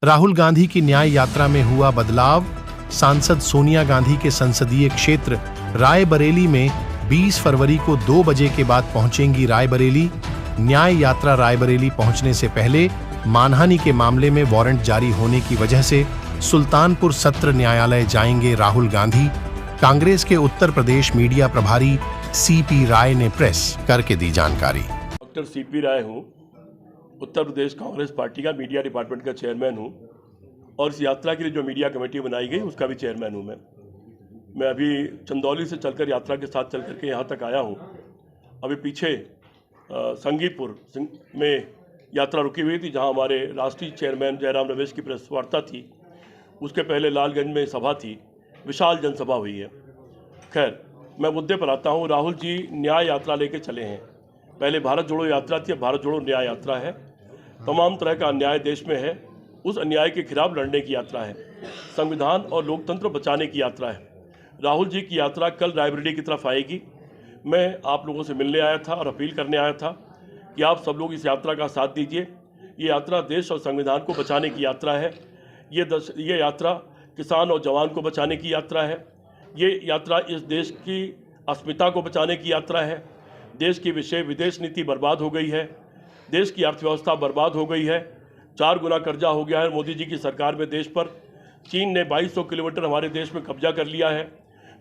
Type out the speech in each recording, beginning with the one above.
राहुल गांधी की न्याय यात्रा में हुआ बदलाव। सांसद सोनिया गांधी के संसदीय क्षेत्र रायबरेली में 20 फरवरी को 2 बजे के बाद पहुंचेंगी रायबरेली। न्याय यात्रा रायबरेली पहुंचने से पहले मानहानि के मामले में वारंट जारी होने की वजह से सुल्तानपुर सत्र न्यायालय जाएंगे राहुल गांधी। कांग्रेस के उत्तर प्रदेश मीडिया प्रभारी सीपी राय ने प्रेस करके दी जानकारी। डॉक्टर सीपी राय हूँ, उत्तर प्रदेश कांग्रेस पार्टी का मीडिया डिपार्टमेंट का चेयरमैन हूँ और इस यात्रा के लिए जो मीडिया कमेटी बनाई गई उसका भी चेयरमैन हूँ मैं अभी चंदौली से चलकर यात्रा के साथ चल करके यहाँ तक आया हूँ। अभी पीछे संगीपुर में यात्रा रुकी हुई थी, जहाँ हमारे राष्ट्रीय चेयरमैन जयराम रमेश की प्रेस वार्ता थी। उसके पहले लालगंज में सभा थी, विशाल जनसभा हुई है। खैर, मैं मुद्दे पर आता हूँ। राहुल जी न्याय यात्रा लेके चले हैं। पहले भारत जोड़ो यात्रा थी, अब भारत जोड़ो न्याय यात्रा है। तमाम तरह का अन्याय देश में है, उस अन्याय के खिलाफ लड़ने की यात्रा है। संविधान और लोकतंत्र बचाने की यात्रा है। राहुल जी की यात्रा कल रायबरेली की तरफ आएगी। मैं आप लोगों से मिलने आया था और अपील करने आया था कि आप सब लोग इस यात्रा का साथ दीजिए। ये यात्रा देश और संविधान को बचाने की यात्रा है। ये यात्रा किसान और जवान को बचाने की यात्रा है। ये यात्रा इस देश की अस्मिता को बचाने की यात्रा है। देश की विदेश नीति बर्बाद हो गई है, देश की अर्थव्यवस्था बर्बाद हो गई है। 4 गुना कर्जा हो गया है मोदी जी की सरकार में देश पर। चीन ने 2200 किलोमीटर हमारे देश में कब्जा कर लिया है।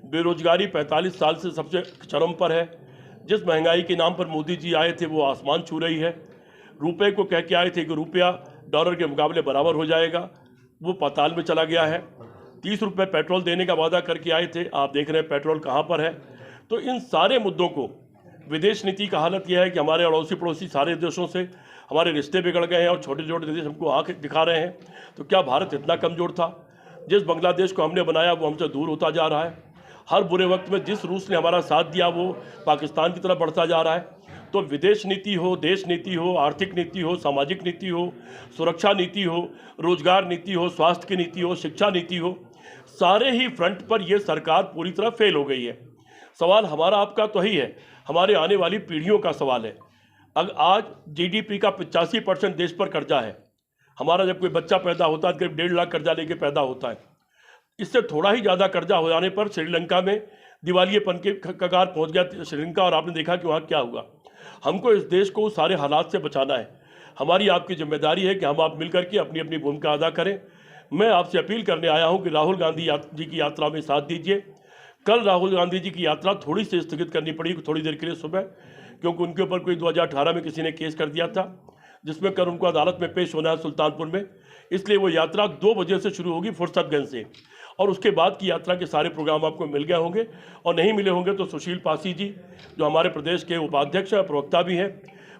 बेरोजगारी 45 साल से सबसे चरम पर है। जिस महंगाई के नाम पर मोदी जी आए थे वो आसमान छू रही है। रुपए को कह के आए थे कि रुपया डॉलर के मुकाबले बराबर हो जाएगा, वो पाताल में चला गया है। 30 रुपये पेट्रोल देने का वादा करके आए थे, आप देख रहे हैं पेट्रोल कहाँ पर है। तो इन सारे मुद्दों को, विदेश नीति का हालत यह है कि हमारे अड़ोसी पड़ोसी सारे देशों से हमारे रिश्ते बिगड़ गए हैं और छोटे छोटे देश हमको आंख दिखा रहे हैं। तो क्या भारत इतना कमज़ोर था? जिस बांग्लादेश को हमने बनाया वो हमसे दूर होता जा रहा है। हर बुरे वक्त में जिस रूस ने हमारा साथ दिया वो पाकिस्तान की तरफ बढ़ता जा रहा है। तो विदेश नीति हो, देश नीति हो, आर्थिक नीति हो, सामाजिक नीति हो, सुरक्षा नीति हो, रोजगार नीति हो, स्वास्थ्य की नीति हो, शिक्षा नीति हो, सारे ही फ्रंट पर यह सरकार पूरी तरह फेल हो गई है। सवाल हमारा आपका तो ही है, हमारे आने वाली पीढ़ियों का सवाल है। आज जीडीपी का 85% देश पर कर्जा है। हमारा जब कोई बच्चा पैदा होता है तो करीब 1.5 लाख कर्जा लेके पैदा होता है। इससे थोड़ा ही ज़्यादा कर्जा हो जाने पर श्रीलंका में दिवालियेपन के कगार पहुंच गया श्रीलंका, और आपने देखा कि वहाँ क्या हुआ। हमको इस देश को सारे हालात से बचाना है। हमारी आपकी जिम्मेदारी है कि हम आप मिलकर के अपनी अपनी भूमिका अदा करें। मैं आपसे अपील करने आया हूँ कि राहुल गांधी जी की यात्रा में साथ दीजिए। कल राहुल गांधी जी की यात्रा थोड़ी सी स्थगित करनी पड़ी थोड़ी देर के लिए सुबह, क्योंकि उनके ऊपर कोई 2018 में किसी ने केस कर दिया था, जिसमें कल उनको अदालत में पेश होना है सुल्तानपुर में। इसलिए वो यात्रा 2 बजे से शुरू होगी फुर्सतगंज से, और उसके बाद की यात्रा के सारे प्रोग्राम आपको मिल गए होंगे, और नहीं मिले होंगे तो सुशील पासी जी जो हमारे प्रदेश के उपाध्यक्ष हैं, प्रवक्ता भी हैं,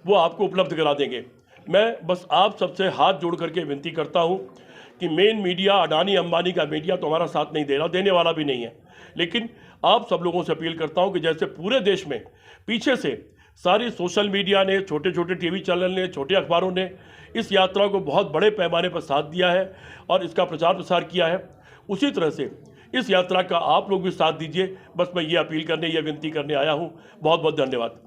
वो आपको उपलब्ध करा देंगे। मैं बस आप सबसे हाथ जोड़ करके विनती करता हूँ कि मेन मीडिया, अडानी अंबानी का मीडिया तो हमारा साथ नहीं दे रहा, देने वाला भी नहीं है, लेकिन आप सब लोगों से अपील करता हूं कि जैसे पूरे देश में पीछे से सारी सोशल मीडिया ने, छोटे छोटे टीवी चैनल ने, छोटे अखबारों ने इस यात्रा को बहुत बड़े पैमाने पर साथ दिया है और इसका प्रचार प्रसार किया है, उसी तरह से इस यात्रा का आप लोग भी साथ दीजिए। बस मैं ये अपील करने, ये विनती करने आया हूँ। बहुत बहुत धन्यवाद।